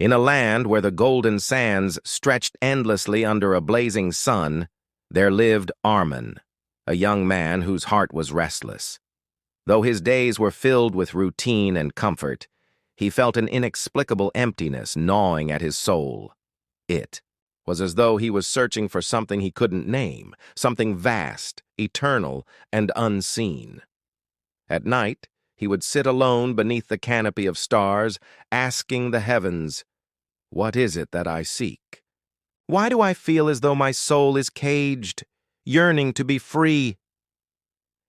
In a land where the golden sands stretched endlessly under a blazing sun, there lived Arman, a young man whose heart was restless. Though his days were filled with routine and comfort, he felt an inexplicable emptiness gnawing at his soul. It was as though he was searching for something he couldn't name, something vast, eternal, and unseen. At night, he would sit alone beneath the canopy of stars, asking the heavens, "What is it that I seek? Why do I feel as though my soul is caged, yearning to be free?"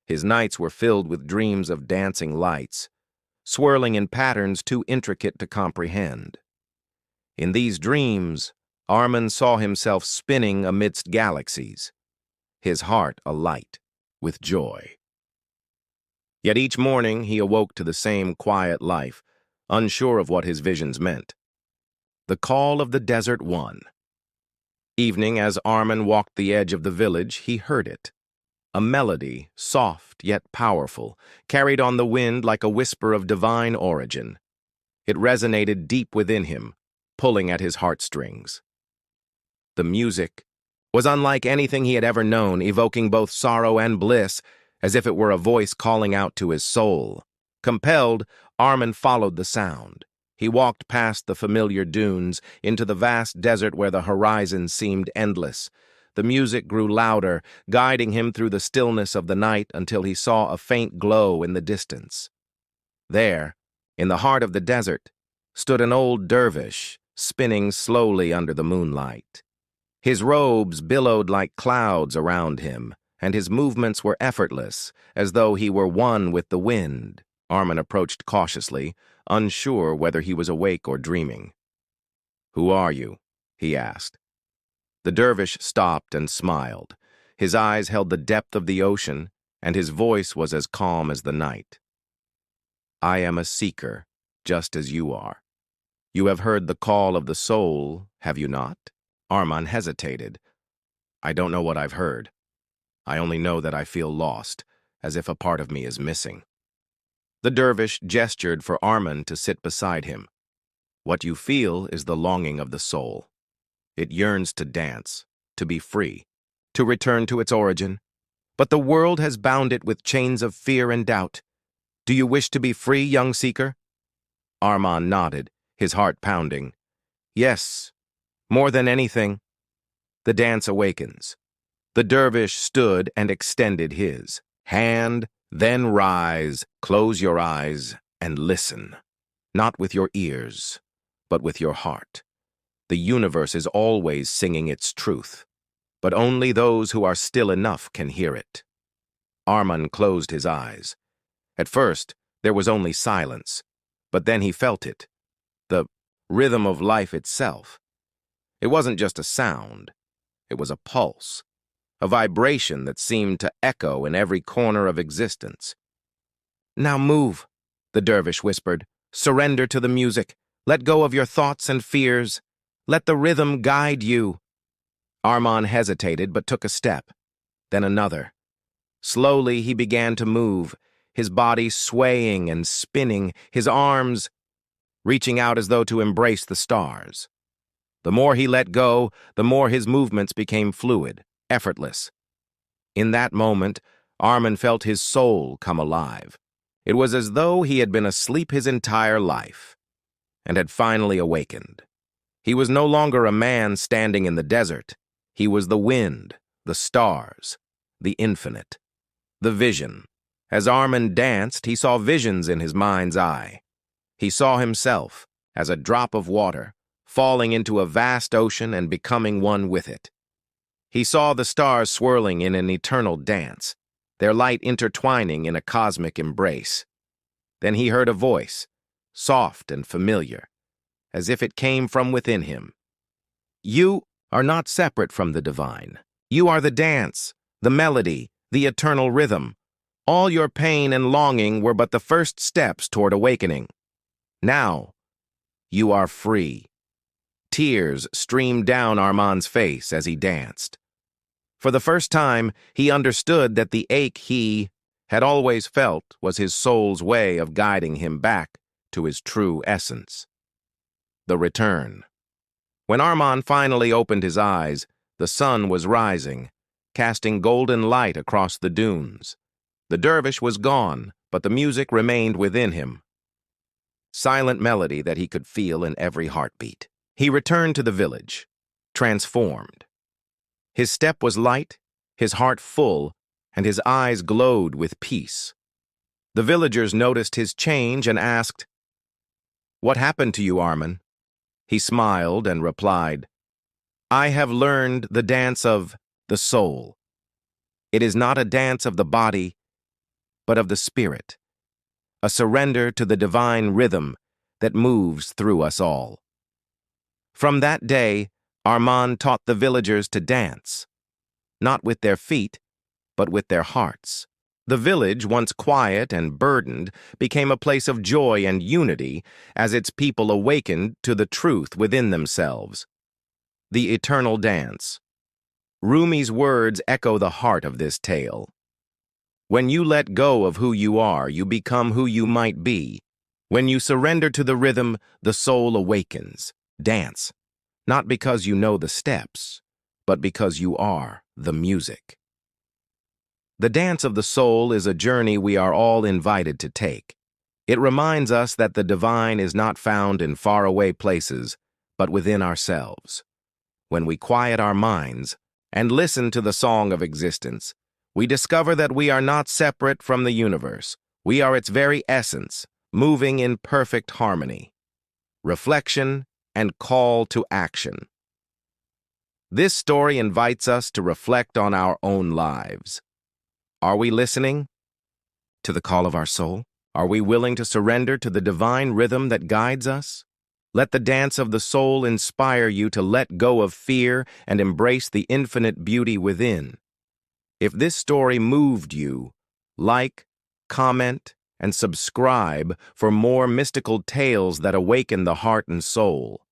His nights were filled with dreams of dancing lights, swirling in patterns too intricate to comprehend. In these dreams, Arman saw himself spinning amidst galaxies, his heart alight with joy. Yet each morning he awoke to the same quiet life, unsure of what his visions meant. The call of the desert won. Evening, as Arman walked the edge of the village, he heard it. A melody, soft yet powerful, carried on the wind like a whisper of divine origin. It resonated deep within him, pulling at his heartstrings. The music was unlike anything he had ever known, evoking both sorrow and bliss, as if it were a voice calling out to his soul. Compelled, Arman followed the sound. He walked past the familiar dunes, into the vast desert where the horizon seemed endless. The music grew louder, guiding him through the stillness of the night until he saw a faint glow in the distance. There, in the heart of the desert, stood an old dervish, spinning slowly under the moonlight. His robes billowed like clouds around him, and his movements were effortless, as though he were one with the wind. Arman approached cautiously, unsure whether he was awake or dreaming. "Who are you?" he asked. The dervish stopped and smiled. His eyes held the depth of the ocean, and his voice was as calm as the night. "I am a seeker, just as you are. You have heard the call of the soul, have you not?" Arman hesitated. "I don't know what I've heard. I only know that I feel lost, as if a part of me is missing." The dervish gestured for Arman to sit beside him. "What you feel is the longing of the soul. It yearns to dance, to be free, to return to its origin. But the world has bound it with chains of fear and doubt. Do you wish to be free, young seeker?" Arman nodded, his heart pounding. "Yes, more than anything." The dance awakens. The dervish stood and extended his hand. "Then rise, close your eyes, and listen. Not with your ears, but with your heart. The universe is always singing its truth, but only those who are still enough can hear it." Arman closed his eyes. At first, there was only silence, but then he felt it, the rhythm of life itself. It wasn't just a sound, it was a pulse, a vibration that seemed to echo in every corner of existence. "Now move," the dervish whispered. "Surrender to the music. Let go of your thoughts and fears. Let the rhythm guide you." Arman hesitated but took a step, then another. Slowly he began to move, his body swaying and spinning, his arms reaching out as though to embrace the stars. The more he let go, the more his movements became fluid, effortless. In that moment, Arman felt his soul come alive. It was as though he had been asleep his entire life and had finally awakened. He was no longer a man standing in the desert. He was the wind, the stars, the infinite, the vision. As Arman danced, he saw visions in his mind's eye. He saw himself as a drop of water, falling into a vast ocean and becoming one with it. He saw the stars swirling in an eternal dance, their light intertwining in a cosmic embrace. Then he heard a voice, soft and familiar, as if it came from within him. "You are not separate from the divine. You are the dance, the melody, the eternal rhythm. All your pain and longing were but the first steps toward awakening. Now, you are free." Tears streamed down Arman's face as he danced. For the first time, he understood that the ache he had always felt was his soul's way of guiding him back to his true essence. The Return. When Arman finally opened his eyes, the sun was rising, casting golden light across the dunes. The dervish was gone, but the music remained within him. Silent melody that he could feel in every heartbeat. He returned to the village, transformed. His step was light, his heart full, and his eyes glowed with peace. The villagers noticed his change and asked, "What happened to you, Arman?" He smiled and replied, "I have learned the dance of the soul. It is not a dance of the body, but of the spirit, a surrender to the divine rhythm that moves through us all." From that day, Arman taught the villagers to dance, not with their feet, but with their hearts. The village, once quiet and burdened, became a place of joy and unity as its people awakened to the truth within themselves. The eternal dance. Rumi's words echo the heart of this tale. When you let go of who you are, you become who you might be. When you surrender to the rhythm, the soul awakens. Dance, not because you know the steps, but because you are the music. The dance of the soul is a journey we are all invited to take. It reminds us that the divine is not found in faraway places, but within ourselves. When we quiet our minds and listen to the song of existence, we discover that we are not separate from the universe. We are its very essence, moving in perfect harmony. Reflection and call to action. This story invites us to reflect on our own lives. Are we listening to the call of our soul? Are we willing to surrender to the divine rhythm that guides us? Let the dance of the soul inspire you to let go of fear and embrace the infinite beauty within. If this story moved you, like, comment, and subscribe for more mystical tales that awaken the heart and soul.